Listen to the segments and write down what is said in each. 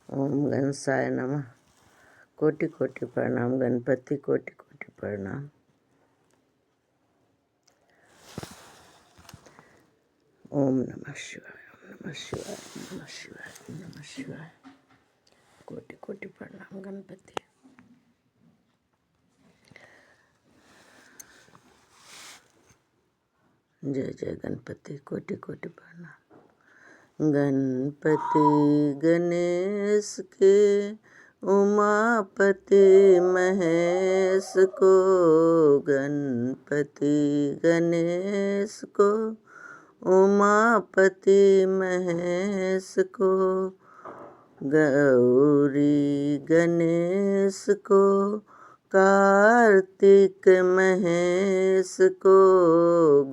ओम गणसाय नमः। कोटि कोटि प्रणाम गणपति, कोटि कोटि प्रणाम। ओम नमः शिवाय, ओम नमः शिवाय, ओम नमः शिवाय, ओम नमः शिवाय। कोटि कोटि प्रणाम गणपति। जय जय गणपति, कोटि कोटि प्रणाम। गणपति गणेश के उमापति महेश को, गणपति गणेश को उमापति महेश को, गौरी गणेश को कार्तिक महेश को,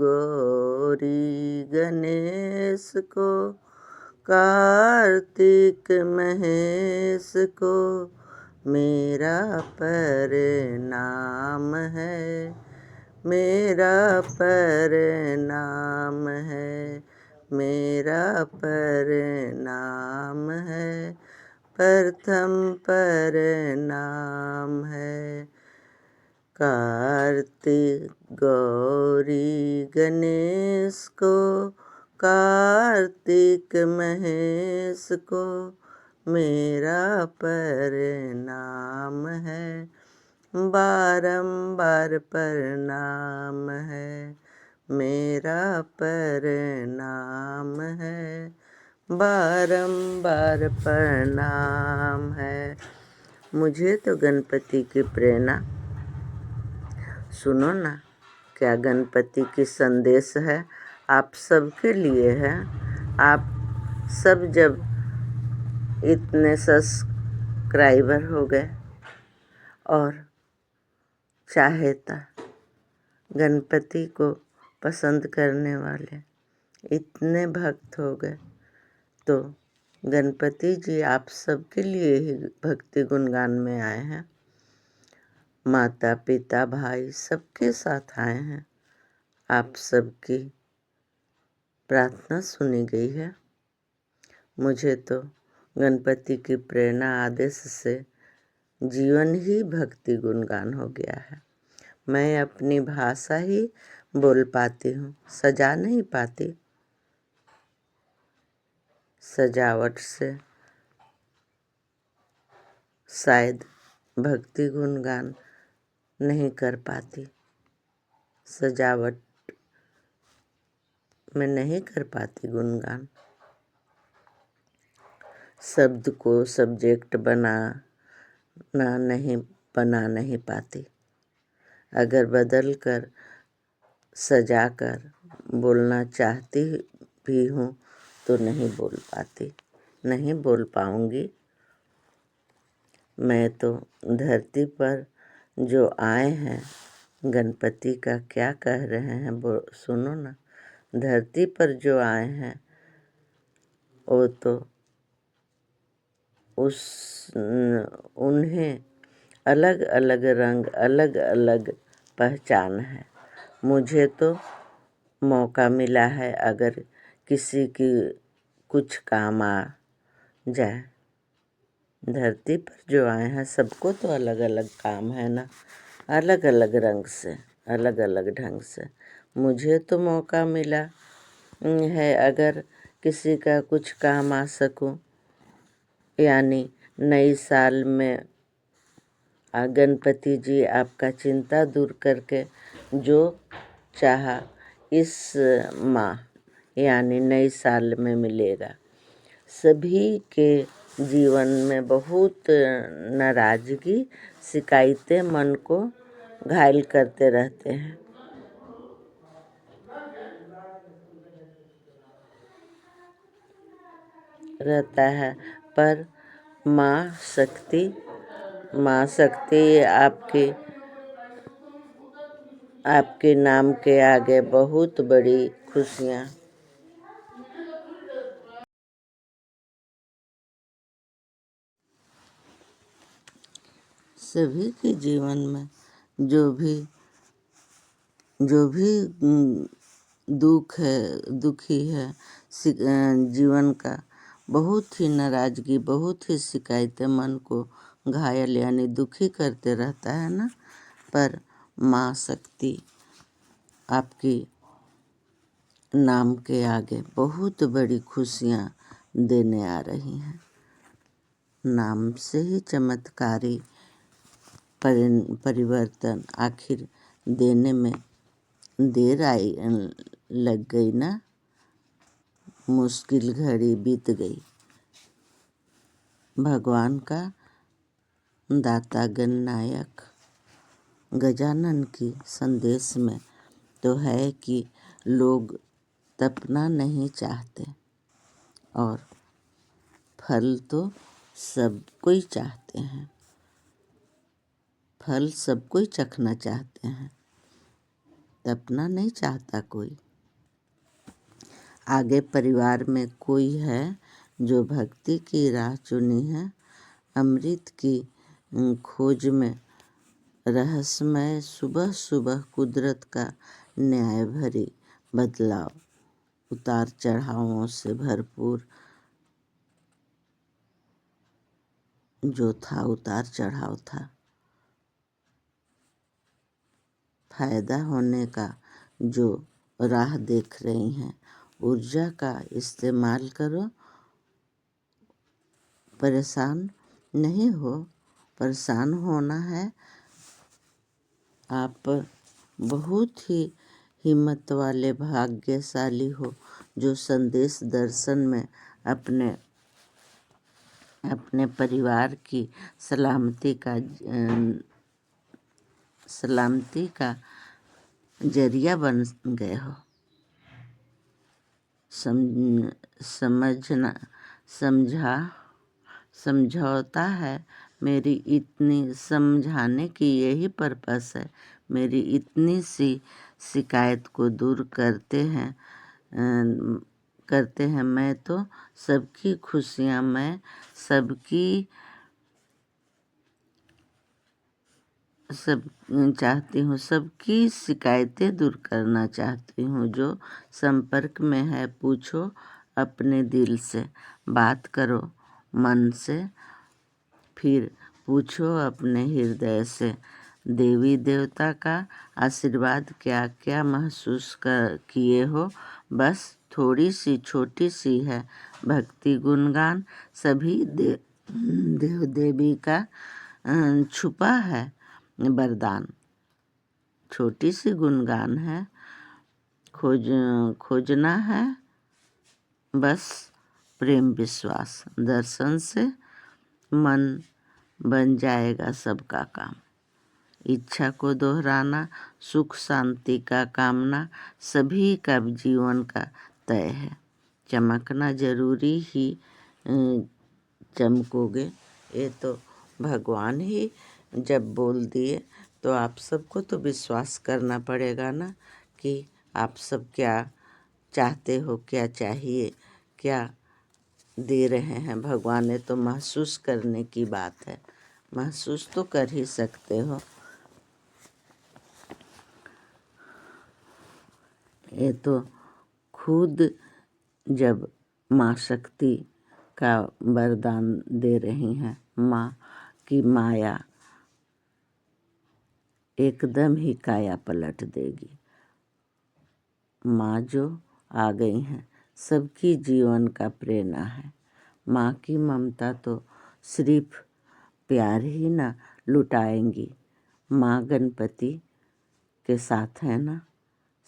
गौरी गणेश को कार्तिक महेश को मेरा प्रणाम है, मेरा प्रणाम है, मेरा प्रणाम है, प्रथम प्रणाम है। कार्तिक गौरी गणेश को कार्तिक महेश को मेरा प्रणाम है, बारंबार प्रणाम है, मेरा प्रणाम है, बारंबार प्रणाम है। मुझे तो गणपति की प्रेरणा, सुनो ना क्या गणपति की संदेश है, आप सबके लिए है। आप सब जब इतने सब्सक्राइबर हो गए और चाहेता गणपति को पसंद करने वाले इतने भक्त हो गए, तो गणपति जी आप सबके लिए ही भक्ति गुणगान में आए हैं। माता पिता भाई सबके साथ आए हैं। आप सबकी प्रार्थना सुनी गई है। मुझे तो गणपति की प्रेरणा आदेश से जीवन ही भक्ति गुणगान हो गया है। मैं अपनी भाषा ही बोल पाती हूँ, सजा नहीं पाती, सजावट से शायद भक्ति गुणगान नहीं कर पाती, सजावट में नहीं कर पाती गुणगान। शब्द को सब्जेक्ट बना नहीं पाती। अगर बदल कर सजा कर बोलना चाहती भी हूँ तो नहीं बोल पाती, नहीं बोल पाऊँगी। मैं तो धरती पर जो आए हैं गणपति का क्या कह रहे हैं वो सुनो ना। धरती पर जो आए हैं वो तो उन्हें अलग अलग रंग, अलग अलग पहचान है। मुझे तो मौका मिला है, अगर किसी की कुछ काम आ जाए। धरती पर जो आए हैं सबको तो अलग अलग काम है ना, अलग अलग रंग से, अलग अलग ढंग से। मुझे तो मौका मिला है, अगर किसी का कुछ काम आ सकूं, यानी नई साल में गणपति जी आपका चिंता दूर करके जो चाहा इस माह यानी नई साल में मिलेगा। सभी के जीवन में बहुत नाराज़गी, शिकायतें मन को घायल करते रहते हैं। रहता है, पर माँ शक्ति आपके नाम के आगे बहुत बड़ी खुशियाँ। सभी के जीवन में जो भी दुख है, दुखी है जीवन का, बहुत ही नाराज़गी, बहुत ही शिकायतें मन को घायल यानी दुखी करते रहता है ना, पर माँ शक्ति आपकी नाम के आगे बहुत बड़ी खुशियाँ देने आ रही हैं। नाम से ही चमत्कारी परिवर्तन आखिर देने में देर आई लग गई ना, मुश्किल घड़ी बीत गई। भगवान का दाता गणनायक गजानन की संदेश में तो है कि लोग तपना नहीं चाहते और फल तो सब कोई चाहते हैं, फल सब कोई चखना चाहते हैं, तपना नहीं चाहता कोई। आगे परिवार में कोई है जो भक्ति की राह चुनी है, अमृत की खोज में रहस्यमय सुबह सुबह कुदरत का न्याय भरी बदलाव, उतार चढ़ावों से भरपूर जो था, उतार चढ़ाव था। फायदा होने का जो राह देख रही हैं, ऊर्जा का इस्तेमाल करो, परेशान नहीं हो। परेशान होना है, आप बहुत ही हिम्मत वाले भाग्यशाली हो जो संदेश दर्शन में अपने परिवार की सलामती का जरिया बन गए हो। समझौता है मेरी इतनी, समझाने की यही पर्पस है। मेरी इतनी सी शिकायत को दूर करते हैं मैं तो सबकी खुशियाँ, मैं सब चाहती हूँ, सबकी शिकायतें दूर करना चाहती हूँ। जो संपर्क में है पूछो अपने दिल से, बात करो मन से, फिर पूछो अपने हृदय से। देवी देवता का आशीर्वाद क्या क्या महसूस किए हो, बस थोड़ी सी छोटी सी है भक्ति गुणगान, सभी देव देवी का छुपा है वरदान। छोटी सी गुणगान है, खोजना है बस प्रेम विश्वास, दर्शन से मन बन जाएगा सबका काम। इच्छा को दोहराना, सुख शांति का कामना, सभी का जीवन का तय है। चमकना जरूरी ही चमकोगे, ये तो भगवान ही जब बोल दिए तो आप सबको तो विश्वास करना पड़ेगा ना कि आप सब क्या चाहते हो, क्या चाहिए, क्या दे रहे हैं भगवान। ने तो महसूस करने की बात है, महसूस तो कर ही सकते हो। ये तो खुद जब माँ शक्ति का वरदान दे रही हैं, माँ की माया एकदम ही काया पलट देगी। माँ जो आ गई हैं, सबकी जीवन का प्रेरणा है। माँ की ममता तो सिर्फ प्यार ही ना लुटाएंगी, माँ गणपति के साथ है ना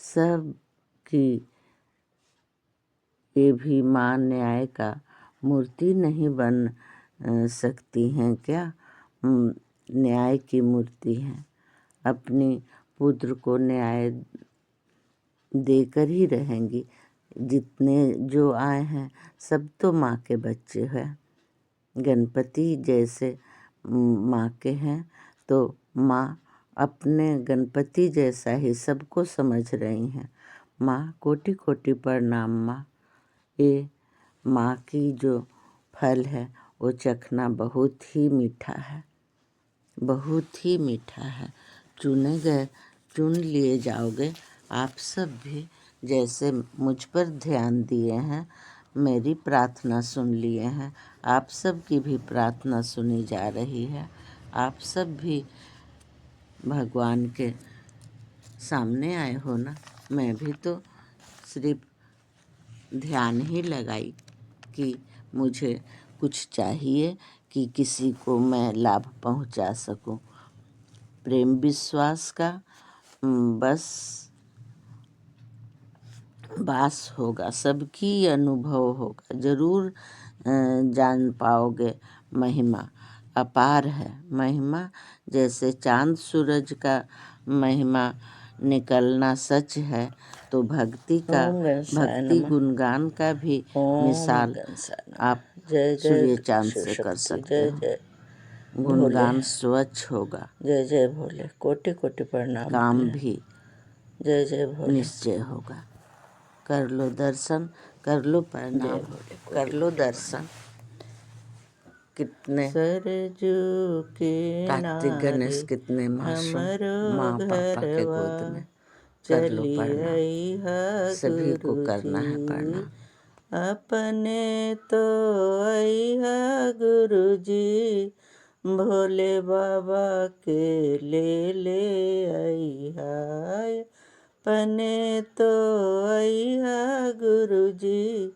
सब की। ये भी माँ न्याय का मूर्ति नहीं बन सकती हैं क्या? न्याय की मूर्ति हैं। अपनी पुत्र को न्याय देकर ही रहेंगी। जितने जो आए हैं सब तो माँ के बच्चे हैं। गणपति जैसे माँ के हैं तो माँ अपने गणपति जैसा ही सबको समझ रही हैं। माँ कोटि कोटि प्रणाम माँ। ये माँ की जो फल है वो चखना बहुत ही मीठा है, बहुत ही मीठा है। चुन लिए जाओगे आप सब भी, जैसे मुझ पर ध्यान दिए हैं। मेरी प्रार्थना सुन लिए हैं, आप सब की भी प्रार्थना सुनी जा रही है। आप सब भी भगवान के सामने आए हो ना। मैं भी तो सिर्फ ध्यान ही लगाई कि मुझे कुछ चाहिए कि किसी को मैं लाभ पहुंचा सकूं। प्रेम विश्वास का बस वास होगा, सबकी अनुभव होगा, ज़रूर जान पाओगे। महिमा अपार है। महिमा जैसे चांद सूरज का महिमा निकलना सच है, तो भक्ति का ओम गणेशाय भक्ति नमः। गुणगान का भी ओम मिसाल गणेशाय नमः। आप जय जय सूर्य चांद शिव से कर शक्ति, सकते जय हो। जय भोले, गुणगान स्वच्छ होगा, जय जय भोले, कोटि कोटि प्रणाम काम भोले, भी जय जय भोले, निश्चय होगा। कर लो दर्शन, कर लो जय प्रणाम, भोले, कर कोटि लो कोटि दर्शन। कितने सरजू कार्तिक किनारे गणेश, कितने मासूम हमरो माँ पापा के घरवा, गोद में। कर लो चली प्रणाम, अइहा सभी को करना है गुरुजी, प्रणाम। अपने तो अइहा गुरुजी, भोले बाबा के ले अइहा, अपने तो अइहा गुरुजी,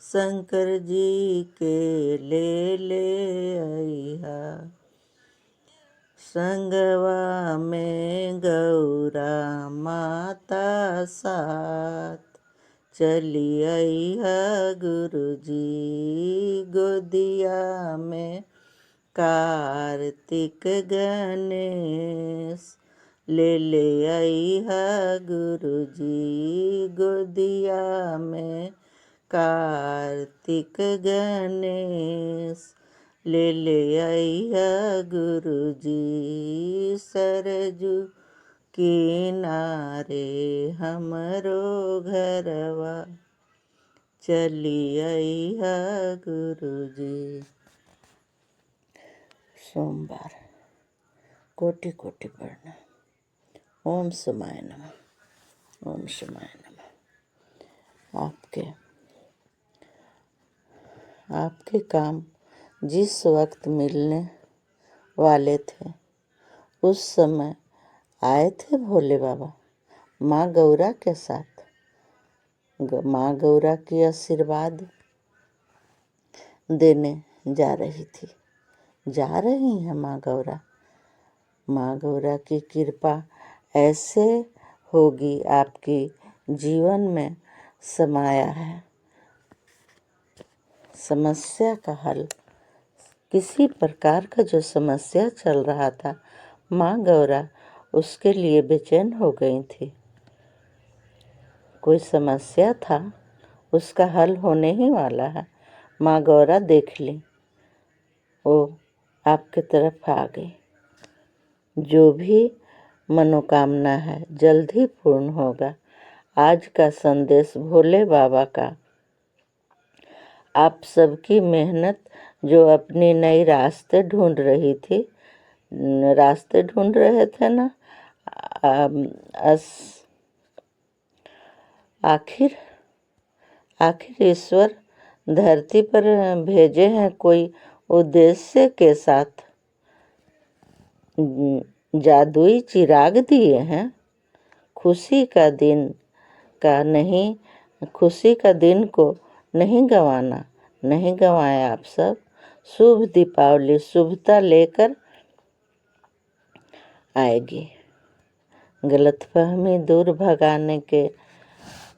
शंकर जी के ले अइहा, संगवा में गौरा माता साथ, चली अइहा गुरुजी, गोदिया में कार्तिक गणेश, ले अइहा गुरुजी, गोदिया में कार्तिक गणेश, ले अइहा गुरुजी, सरजू किनारे हमरो घरवा, चली अइहा गुरुजी। सोमवार, कोटि कोटि प्रणाम। ओम शिवाय नमः, ओम शिवाय नमः। आपके काम जिस वक्त मिलने वाले थे, उस समय आए थे भोले बाबा माँ गौरा के साथ। माँ गौरा की आशीर्वाद देने जा रही थी, जा रही हैं माँ गौरा। माँ गौरा की कृपा ऐसे होगी, आपकी जीवन में समाया है। समस्या का हल, किसी प्रकार का जो समस्या चल रहा था, माँ गौरा उसके लिए बेचैन हो गई थी। कोई समस्या था, उसका हल होने ही वाला है। माँ गौरा देख ली, वो आपके तरफ आ गई। जो भी मनोकामना है जल्द ही पूर्ण होगा। आज का संदेश भोले बाबा का, आप सबकी मेहनत जो अपनी नई रास्ते ढूंढ रही थी, रास्ते ढूंढ रहे थे ना, आखिर ईश्वर धरती पर भेजे हैं कोई उद्देश्य के साथ। जादुई चिराग दिए हैं। खुशी का दिन को नहीं गंवाना, नहीं गंवाया आप सब। शुभ दीपावली शुभता लेकर आएगी। गलतफहमी दूर भगाने के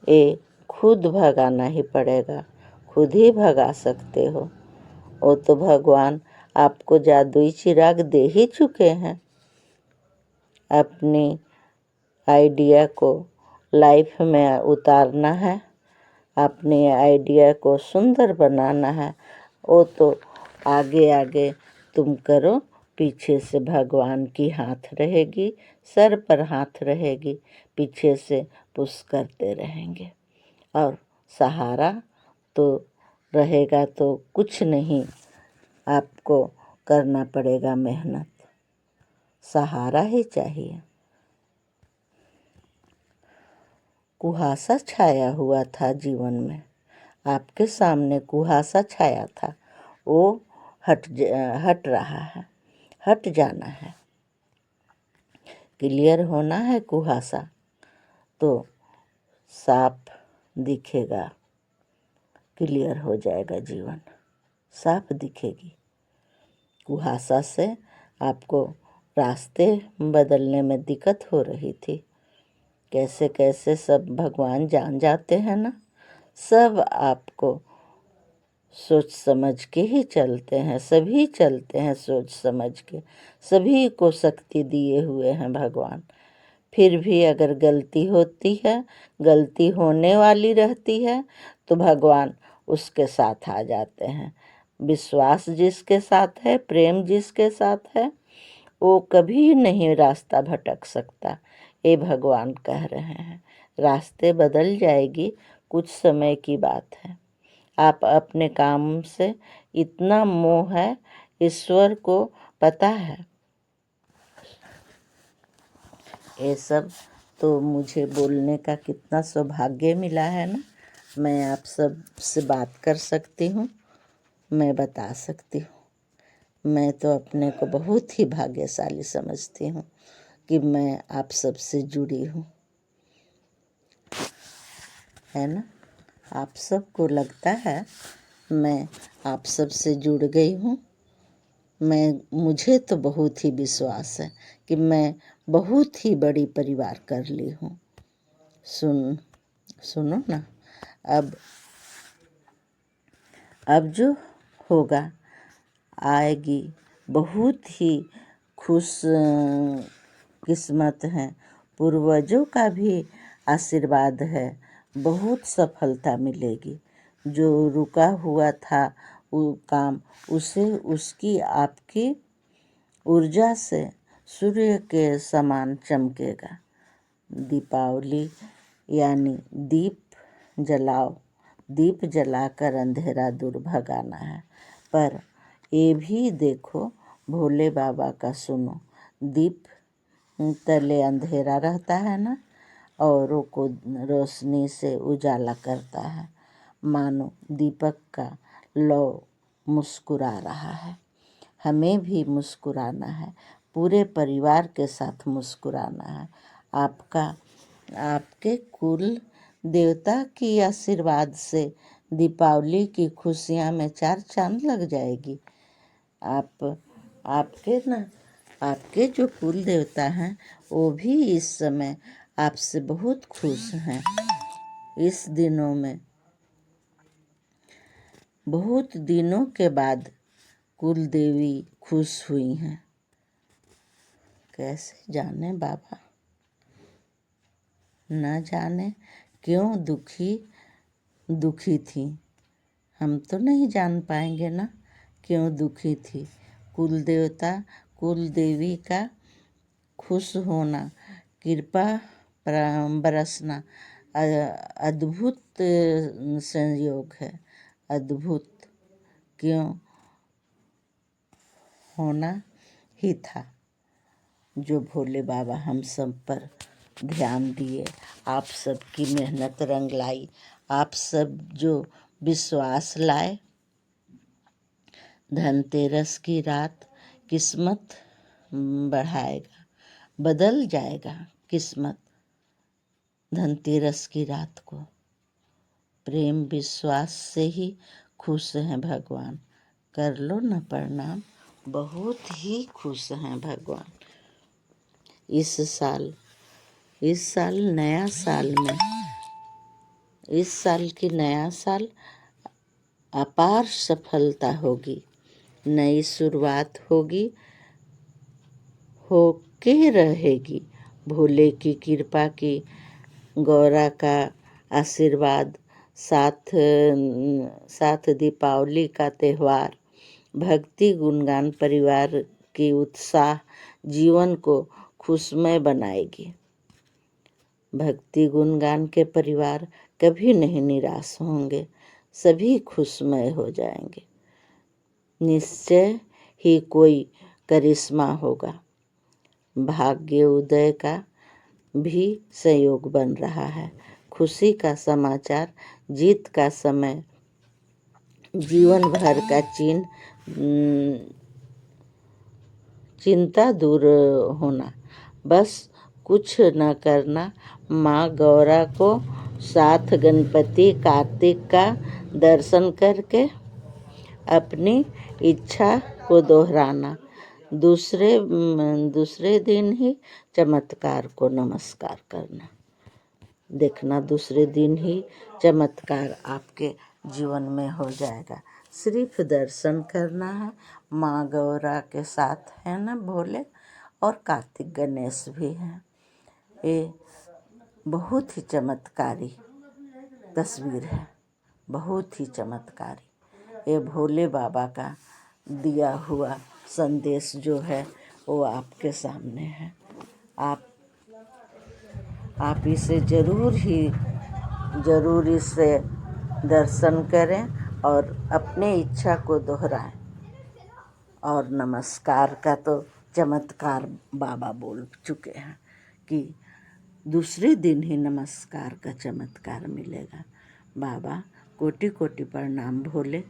ये खुद भगाना ही पड़ेगा, खुद ही भगा सकते हो। वो तो भगवान आपको जादुई चिराग दे ही चुके हैं। अपनी आइडिया को लाइफ में उतारना है, अपने आइडिया को सुंदर बनाना है। वो तो आगे आगे तुम करो, पीछे से भगवान की हाथ रहेगी, सर पर हाथ रहेगी, पीछे से पुश करते रहेंगे। और सहारा तो रहेगा तो कुछ नहीं, आपको करना पड़ेगा मेहनत, सहारा ही चाहिए। कुहासा छाया हुआ था जीवन में, आपके सामने कुहासा छाया था, वो हट रहा है, हट जाना है। क्लियर होना है कुहासा, तो साफ दिखेगा, क्लियर हो जाएगा जीवन, साफ दिखेगी। कुहासा से आपको रास्ते बदलने में दिक्कत हो रही थी, कैसे कैसे सब भगवान जान जाते हैं ना। सब आपको सोच समझ के ही चलते हैं, सभी चलते हैं सोच समझ के, सभी को शक्ति दिए हुए हैं भगवान। फिर भी अगर गलती होती है, गलती होने वाली रहती है, तो भगवान उसके साथ आ जाते हैं। विश्वास जिसके साथ है, प्रेम जिसके साथ है, वो कभी नहीं रास्ता भटक सकता। ये भगवान कह रहे हैं, रास्ते बदल जाएगी, कुछ समय की बात है। आप अपने काम से इतना मोह है, ईश्वर को पता है। ये सब तो मुझे बोलने का कितना सौभाग्य मिला है ना। मैं आप सब से बात कर सकती हूँ, मैं बता सकती हूँ। मैं तो अपने को बहुत ही भाग्यशाली समझती हूँ कि मैं आप सब से जुड़ी हूँ, है ना। आप सबको लगता है मैं आप सब से जुड़ गई हूँ। मुझे तो बहुत ही विश्वास है कि मैं बहुत ही बड़ी परिवार कर ली हूँ। सुनो ना, अब जो होगा आएगी, बहुत ही खुश किस्मत है, पूर्वजों का भी आशीर्वाद है, बहुत सफलता मिलेगी। जो रुका हुआ था वो काम, उसे उसकी आपकी ऊर्जा से सूर्य के समान चमकेगा। दीपावली यानी दीप जलाओ, दीप जलाकर अंधेरा दूर भगाना है। पर ये भी देखो, भोले बाबा का सुनो, दीप तले अंधेरा रहता है ना, औरों को रोशनी से उजाला करता है। मानो दीपक का लौ मुस्कुरा रहा है। हमें भी मुस्कुराना है, पूरे परिवार के साथ मुस्कुराना है। आपके कुल देवता की आशीर्वाद से दीपावली की खुशियाँ में 4 चांद लग जाएगी। आपके जो कुल देवता हैं वो भी इस समय आपसे बहुत खुश हैं। इस दिनों में बहुत दिनों के बाद कुल देवी खुश हुई हैं। कैसे जाने बाबा, न जाने क्यों दुखी थी। हम तो नहीं जान पाएंगे ना क्यों दुखी थी। कुल देवता कुल देवी का खुश होना, कृपा बरसना अद्भुत संयोग है। अद्भुत क्यों होना ही था। जो भोले बाबा हम सब पर ध्यान दिए, आप सबकी मेहनत रंग लाई, आप सब जो विश्वास लाए। धनतेरस की रात किस्मत बढ़ाएगा, बदल जाएगा किस्मत। धनतेरस की रात को प्रेम विश्वास से ही खुश हैं भगवान। कर लो न प्रणाम, बहुत ही खुश हैं भगवान। इस साल नया साल में, इस साल की नया साल अपार सफलता होगी, नई शुरुआत होगी, होके रहेगी। भोले की कृपा की, गौरा का आशीर्वाद, साथ दीपावली का त्यौहार, भक्ति गुणगान परिवार की उत्साह जीवन को खुशमय बनाएगी। भक्ति गुणगान के परिवार कभी नहीं निराश होंगे, सभी खुशमय हो जाएंगे। निश्चय ही कोई करिश्मा होगा। भाग्य उदय का भी संयोग बन रहा है। खुशी का समाचार, जीत का समय जीवन भर का चिंता दूर होना, बस कुछ न करना। माँ गौरा को साथ गणपति कार्तिक का दर्शन करके अपनी इच्छा को दोहराना। दूसरे दिन ही चमत्कार को नमस्कार करना। देखना दूसरे दिन ही चमत्कार आपके जीवन में हो जाएगा। सिर्फ दर्शन करना है। माँ गौरा के साथ है ना भोले, और कार्तिक गणेश भी हैं। ये बहुत ही चमत्कारी तस्वीर है, बहुत ही चमत्कारी। ये भोले बाबा का दिया हुआ संदेश जो है वो आपके सामने है। आप इसे ज़रूर इसे दर्शन करें और अपने इच्छा को दोहराएं। और नमस्कार का तो चमत्कार बाबा बोल चुके हैं कि दूसरे दिन ही नमस्कार का चमत्कार मिलेगा। बाबा कोटि कोटि प्रणाम भोले।